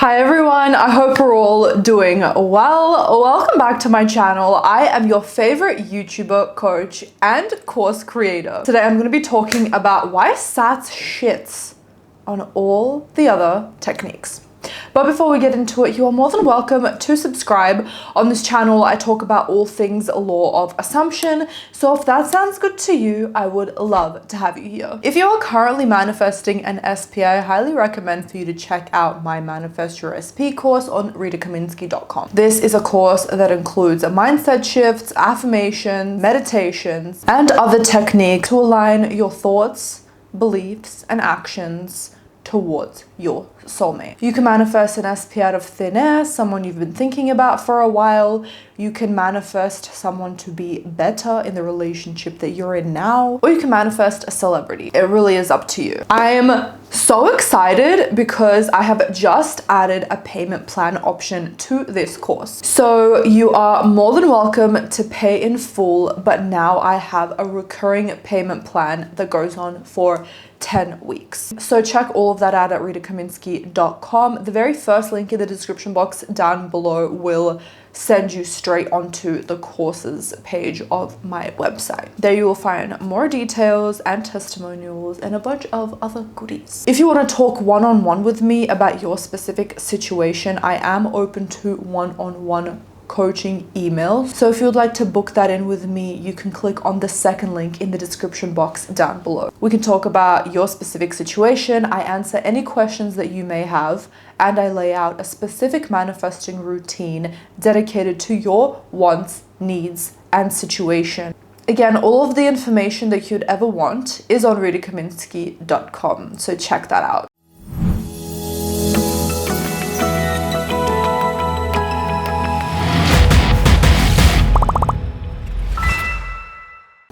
Hi everyone, I hope we're all doing well. Welcome back to my channel. I am your favorite YouTuber, coach, and course creator. Today I'm going to be talking about why SATS shits on all the other techniques. But before we get into it, you are more than welcome to subscribe. On this channel, I talk about all things law of assumption. So if that sounds good to you, I would love to have you here. If you are currently manifesting an SP, I highly recommend for you to check out my Manifest Your SP course on Kaminski.com. This is a course that includes mindset shifts, affirmations, meditations, and other techniques to align your thoughts, beliefs, and actions towards your soulmate. You can manifest an SP out of thin air, someone you've been thinking about for a while. You can manifest someone to be better in the relationship that you're in now, or you can manifest a celebrity. It really is up to you. I'm so excited because I have just added a payment plan option to this course. So you are more than welcome to pay in full, but now I have a recurring payment plan that goes on for 10 weeks. So check all of that out at Kaminski.com. The very first link in the description box down below will send you straight onto the courses page of my website. There you will find more details and testimonials and a bunch of other goodies. If you want to talk one-on-one with me about your specific situation, I am open to one-on-one coaching emails. So if you would like to book that in with me, you can click on the second link in the description box down below. We can talk about your specific situation. I answer any questions that you may have, and I lay out a specific manifesting routine dedicated to your wants, needs, and situation. Again, all of the information that you'd ever want is on Kaminski.com, so check that out.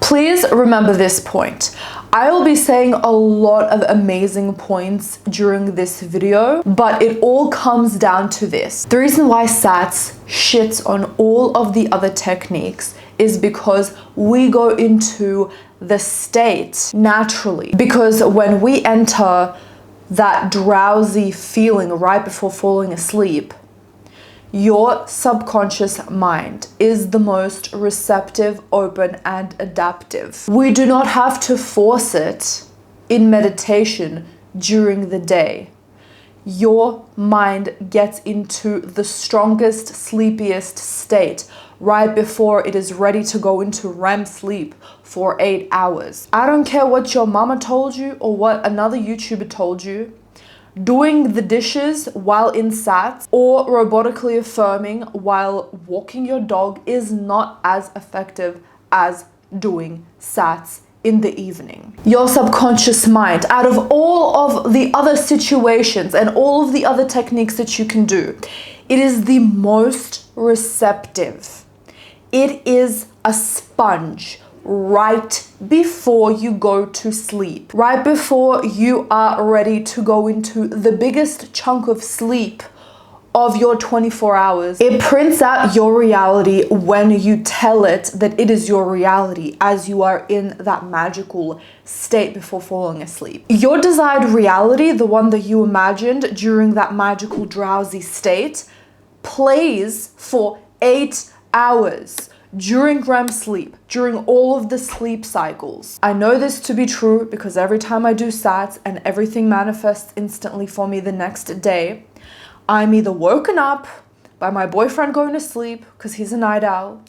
Please remember this point. I will be saying a lot of amazing points during this video, but it all comes down to this. The reason why SATS shits on all of the other techniques is because we go into the state naturally. Because when we enter that drowsy feeling right before falling asleep, your subconscious mind is the most receptive, open, and adaptive. We do not have to force it in meditation during the day. Your mind gets into the strongest, sleepiest state right before it is ready to go into REM sleep for 8 hours. I don't care what your mama told you or what another YouTuber told you. Doing the dishes while in SATS or robotically affirming while walking your dog is not as effective as doing SATS in the evening. Your subconscious mind, out of all of the other situations and all of the other techniques that you can do, it is the most receptive. It is a sponge right before you go to sleep, right before you are ready to go into the biggest chunk of sleep of your 24 hours. It prints out your reality when you tell it that it is your reality as you are in that magical state before falling asleep. Your desired reality, the one that you imagined during that magical drowsy state, plays for 8 hours. During REM sleep, during all of the sleep cycles. I know this to be true because every time I do SATS and everything manifests instantly for me the next day, I'm either woken up by my boyfriend going to sleep because he's a night owl,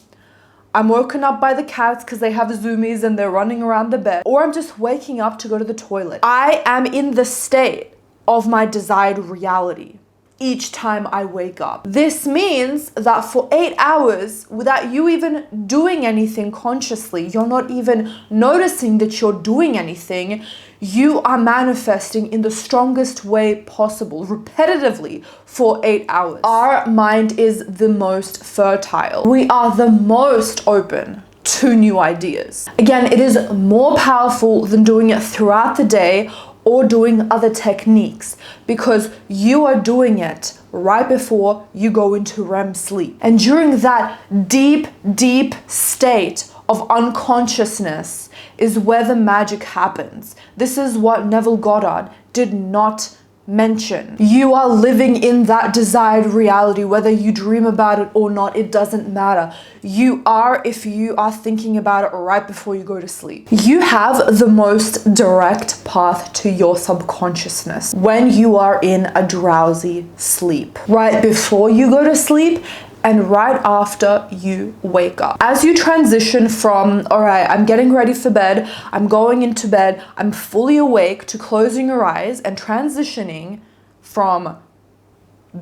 I'm woken up by the cats because they have zoomies and they're running around the bed, or I'm just waking up to go to the toilet. I am in the state of my desired reality each time I wake up. This means that for 8 hours, without you even doing anything consciously, you're not even noticing that you're doing anything, you are manifesting in the strongest way possible, repetitively for 8 hours. Our mind is the most fertile. We are the most open to new ideas. Again, it is more powerful than doing it throughout the day or doing other techniques because you are doing it right before you go into REM sleep. And during that deep, deep state of unconsciousness is where the magic happens. This is what Neville Goddard did not mention. You are living in that desired reality, whether you dream about it or not, it doesn't matter. You are if you are thinking about it right before you go to sleep. You have the most direct path to your subconsciousness when you are in a drowsy sleep. Right before you go to sleep and right after you wake up. As you transition from, all right, I'm getting ready for bed, I'm going into bed, I'm fully awake, to closing your eyes and transitioning from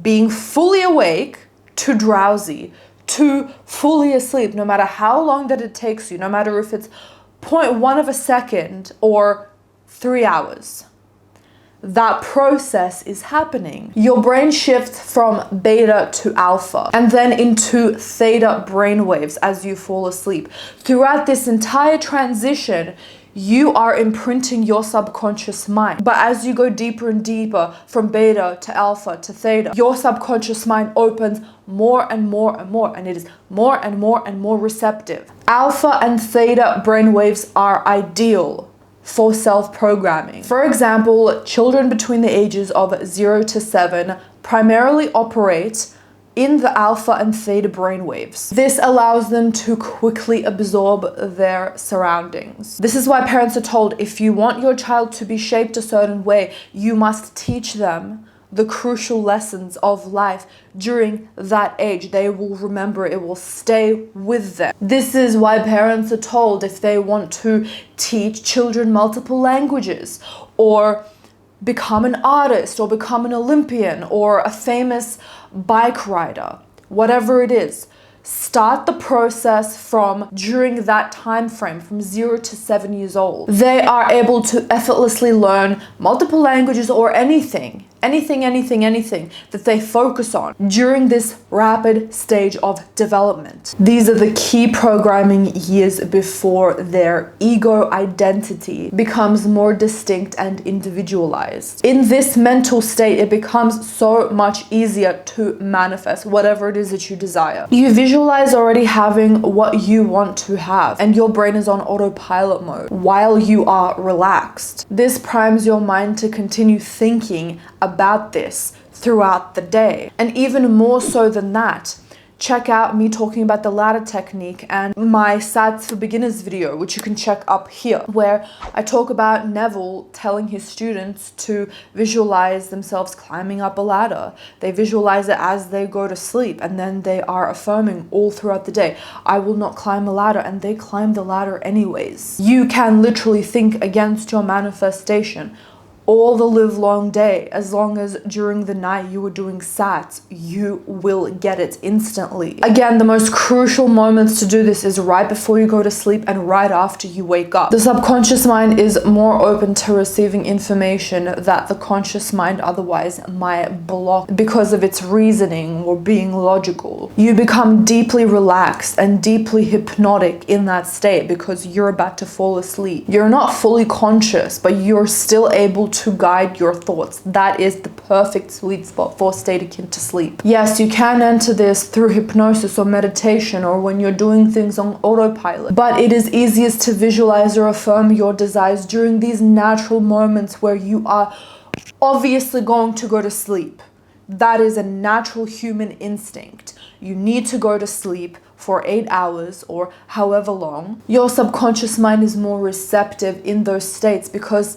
being fully awake to drowsy to fully asleep, no matter how long that it takes you, no matter if it's 0.1 of a second or 3 hours. That process is happening. Your brain shifts from beta to alpha and then into theta brainwaves as you fall asleep. Throughout this entire transition, you are imprinting your subconscious mind. But as you go deeper and deeper from beta to alpha to theta, your subconscious mind opens more and more and more, and it is more and more and more receptive. Alpha and theta brainwaves are ideal for self-programming. For example, children between the ages of 0 to 7 primarily operate in the alpha and theta brainwaves. This allows them to quickly absorb their surroundings. This is why parents are told, if you want your child to be shaped a certain way, you must teach them the crucial lessons of life during that age. They will remember, it will stay with them. This is why parents are told, if they want to teach children multiple languages or become an artist or become an Olympian or a famous bike rider, whatever it is, start the process from during that time frame, from 0 to 7 years old. They are able to effortlessly learn multiple languages or anything that they focus on during this rapid stage of development. These are the key programming years before their ego identity becomes more distinct and individualized. In this mental state, it becomes so much easier to manifest whatever it is that you desire. You visualize already having what you want to have, and your brain is on autopilot mode while you are relaxed. This primes your mind to continue thinking about this throughout the day. And even more so than that, check out me talking about the ladder technique and my SATS for beginners video, which you can check up here, where I talk about Neville telling his students to visualize themselves climbing up a ladder. They visualize it as they go to sleep, and then they are affirming all throughout the day, I will not climb a ladder, and they climb the ladder anyways. You can literally think against your manifestation all the live long day. As long as during the night you were doing SATS, you will get it instantly. Again, the most crucial moments to do this is right before you go to sleep and right after you wake up. The subconscious mind is more open to receiving information that the conscious mind otherwise might block because of its reasoning or being logical. You become deeply relaxed and deeply hypnotic in that state because you're about to fall asleep. You're not fully conscious, but you're still able to guide your thoughts. That is the perfect sweet spot for a state akin to sleep. Yes, you can enter this through hypnosis or meditation or when you're doing things on autopilot, but it is easiest to visualize or affirm your desires during these natural moments where you are obviously going to go to sleep. That is a natural human instinct. You need to go to sleep for 8 hours or however long. Your subconscious mind is more receptive in those states because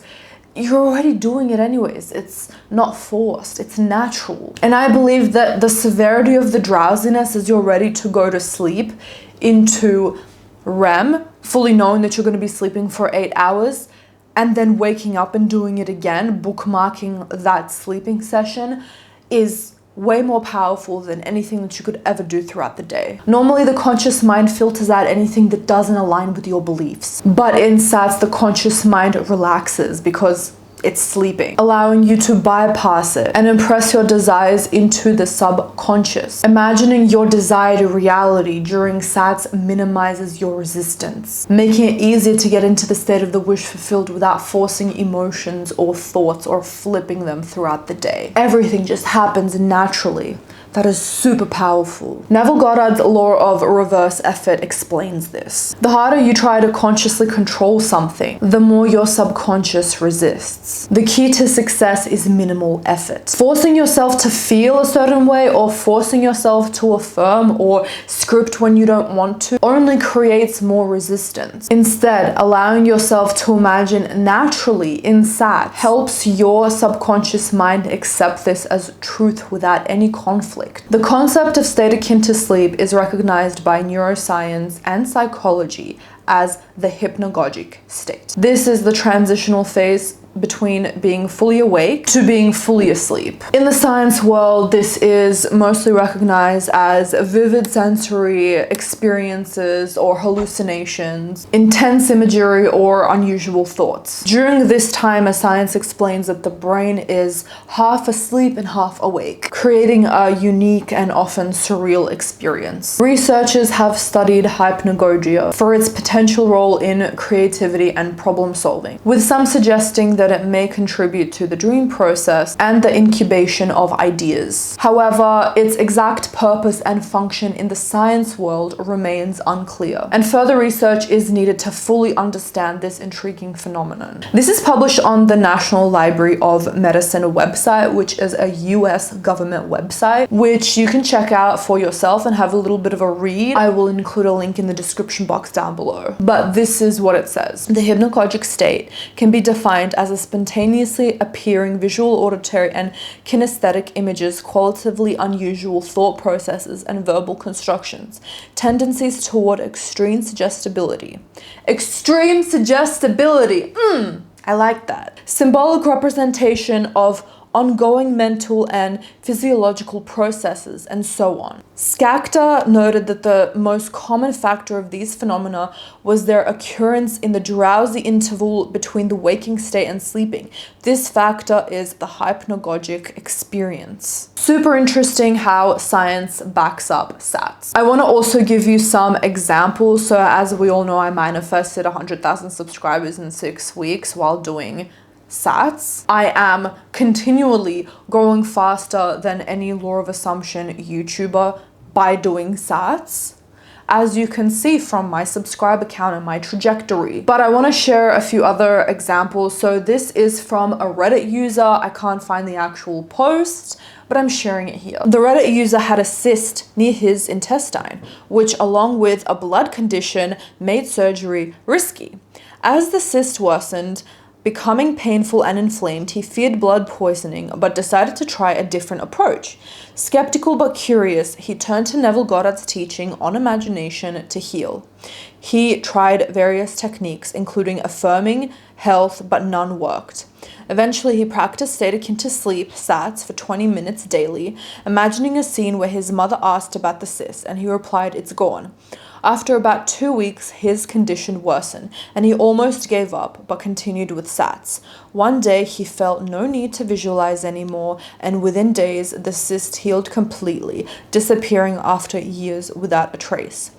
you're already doing it anyways. It's not forced, it's natural. And I believe that the severity of the drowsiness as you're ready to go to sleep into REM, fully knowing that you're going to be sleeping for 8 hours, and then waking up and doing it again, bookmarking that sleeping session, is way more powerful than anything that you could ever do throughout the day. Normally, the conscious mind filters out anything that doesn't align with your beliefs. But in SATS, the conscious mind relaxes because it's sleeping, allowing you to bypass it and impress your desires into the subconscious. Imagining your desired reality during SATS minimizes your resistance, making it easier to get into the state of the wish fulfilled without forcing emotions or thoughts or flipping them throughout the day. Everything just happens naturally. that is super powerful. Neville Goddard's law of reverse effort explains this. The harder you try to consciously control something, the more your subconscious resists. The key to success is minimal effort. Forcing yourself to feel a certain way or forcing yourself to affirm or script when you don't want to only creates more resistance. Instead, allowing yourself to imagine naturally in SATS helps your subconscious mind accept this as truth without any conflict. The concept of state akin to sleep is recognized by neuroscience and psychology as the hypnagogic state. This is the transitional phase between being fully awake to being fully asleep. In the science world, this is mostly recognized as vivid sensory experiences or hallucinations, intense imagery, or unusual thoughts. During this time, as science explains that the brain is half asleep and half awake, creating a unique and often surreal experience. Researchers have studied hypnagogia for its potential role in creativity and problem solving, with some suggesting that it may contribute to the dream process and the incubation of ideas. However, its exact purpose and function in the science world remains unclear, and further research is needed to fully understand this intriguing phenomenon. This is published on the National Library of Medicine website, which is a US government website, which you can check out for yourself and have a little bit of a read. I will include a link in the description box down below. But this is what it says. The hypnagogic state can be defined as a spontaneously appearing visual, auditory, and kinesthetic images, qualitatively unusual thought processes, and verbal constructions, tendencies toward extreme suggestibility. Extreme suggestibility! I like that. Symbolic representation of ongoing mental and physiological processes, and so on. Skakta noted that the most common factor of these phenomena was their occurrence in the drowsy interval between the waking state and sleeping. This factor is the hypnagogic experience. Super interesting how science backs up SATS. I want to also give you some examples. So as we all know, I manifested 100,000 subscribers in 6 weeks while doing SATS. I am continually growing faster than any law of assumption YouTuber by doing SATS, as you can see from my subscriber count and my trajectory. But I want to share a few other examples. So this is from a Reddit user. I can't find the actual post, but I'm sharing it here. The Reddit user had a cyst near his intestine, which along with a blood condition made surgery risky. As the cyst worsened, becoming painful and inflamed, he feared blood poisoning, but decided to try a different approach. Skeptical but curious, he turned to Neville Goddard's teaching on imagination to heal. He tried various techniques, including affirming, health, but none worked. Eventually, he practiced state akin to sleep, SATS, for 20 minutes daily, imagining a scene where his mother asked about the cyst, and he replied, "It's gone." After about 2 weeks, his condition worsened, and he almost gave up, but continued with SATS. One day, he felt no need to visualize anymore, and within days, the cyst healed completely, disappearing after years without a trace.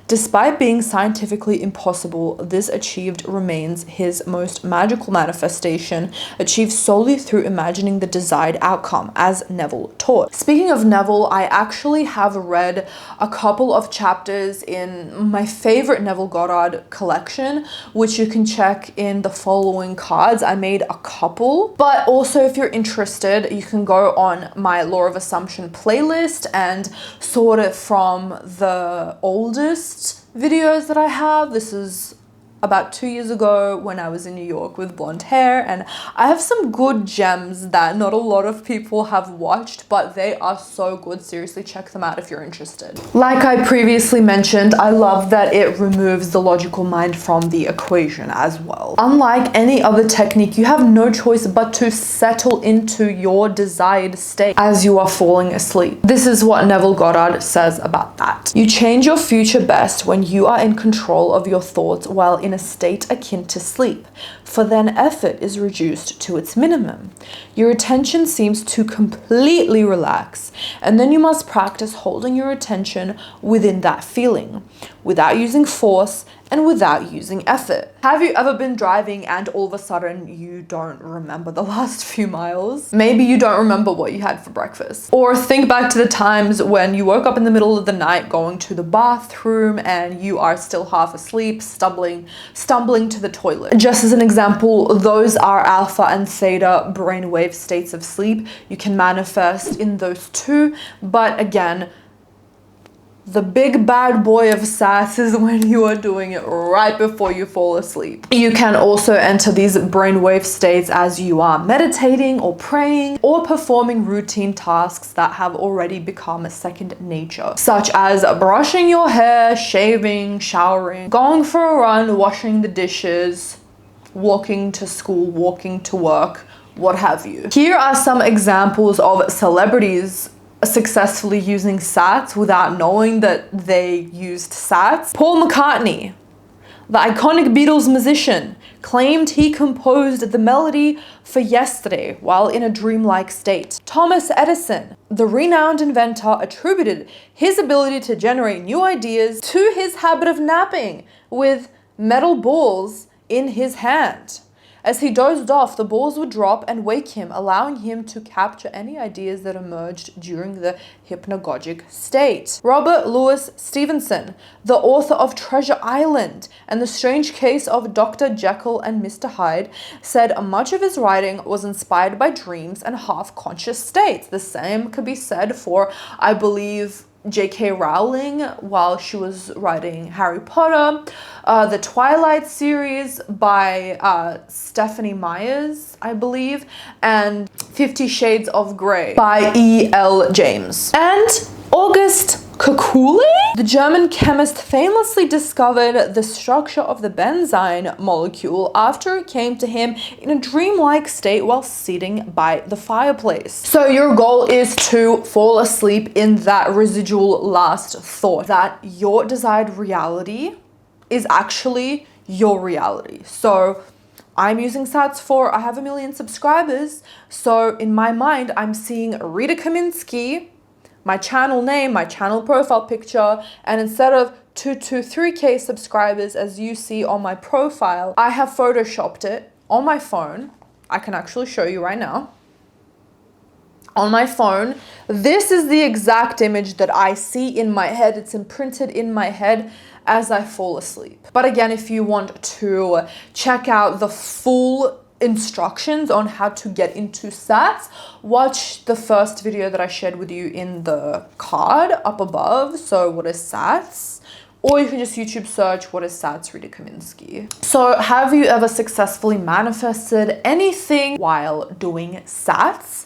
Despite being scientifically impossible, this achieved remains his most magical manifestation, achieved solely through imagining the desired outcome, as Neville taught. Speaking of Neville, I actually have read a couple of chapters in my favorite Neville Goddard collection, which you can check in the following cards. I made a couple, but also if you're interested, you can go on my Law of Assumption playlist and sort it from the oldest videos that I have. This is about 2 years ago when I was in New York with blonde hair, and I have some good gems that not a lot of people have watched, but they are so good. Seriously, check them out if you're interested. Like I previously mentioned, I love that it removes the logical mind from the equation as well. Unlike any other technique, you have no choice but to settle into your desired state as you are falling asleep. This is what Neville Goddard says about that. You change your future best when you are in control of your thoughts while in a state akin to sleep, for then effort is reduced to its minimum. Your attention seems to completely relax, and then you must practice holding your attention within that feeling, without using force and without using effort. Have you ever been driving and all of a sudden you don't remember the last few miles? Maybe you don't remember what you had for breakfast. Or think back to the times when you woke up in the middle of the night going to the bathroom and you are still half asleep, stumbling to the toilet. Just as an example, those are alpha and theta brainwave states of sleep. You can manifest in those too, but again, the big bad boy of SATS is when you are doing it right before you fall asleep. You can also enter these brainwave states as you are meditating or praying or performing routine tasks that have already become a second nature, such as brushing your hair, shaving, showering, going for a run, washing the dishes, walking to school, walking to work, what have you. Here are some examples of celebrities successfully using SATS without knowing that they used SATS. Paul McCartney, the iconic Beatles musician, claimed he composed the melody for Yesterday while in a dreamlike state. Thomas Edison, the renowned inventor, attributed his ability to generate new ideas to his habit of napping with metal balls in his hand. As he dozed off, the balls would drop and wake him, allowing him to capture any ideas that emerged during the hypnagogic state. Robert Louis Stevenson, the author of Treasure Island and The Strange Case of Dr. Jekyll and Mr. Hyde, said much of his writing was inspired by dreams and half-conscious states. The same could be said for, I believe, J.K. Rowling while she was writing Harry Potter, the Twilight series by Stephanie Meyers, I believe, and 50 Shades of Grey by E.L. James. And August Kekule, the German chemist, famously discovered the structure of the benzene molecule after it came to him in a dreamlike state while sitting by the fireplace. So your goal is to fall asleep in that residual last thought, that your desired reality is actually your reality. So I'm using SATS for, I have 1 million subscribers. So in my mind, I'm seeing Rita Kaminski, my channel name, my channel profile picture, and instead of 223K subscribers as you see on my profile, I have photoshopped it on my phone. I can actually show you right now. On my phone, this is the exact image that I see in my head. It's imprinted in my head as I fall asleep. But again, if you want to check out the full instructions on how to get into SATS, watch the first video that I shared with you in the card up above. So what is SATS? Or you can just YouTube search what is SATS Rita Kaminski. So have you ever successfully manifested anything while doing SATS?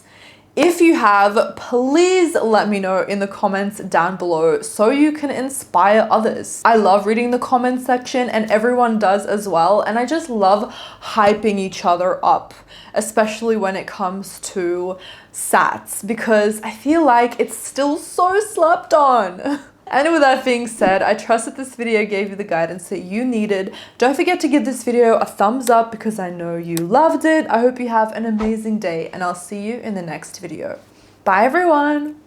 If you have, please let me know in the comments down below so you can inspire others. I love reading the comment section and everyone does as well. And I just love hyping each other up, especially when it comes to SATS, because I feel like it's still so slept on. And with that being said, I trust that this video gave you the guidance that you needed. Don't forget to give this video a thumbs up because I know you loved it. I hope you have an amazing day and I'll see you in the next video. Bye everyone.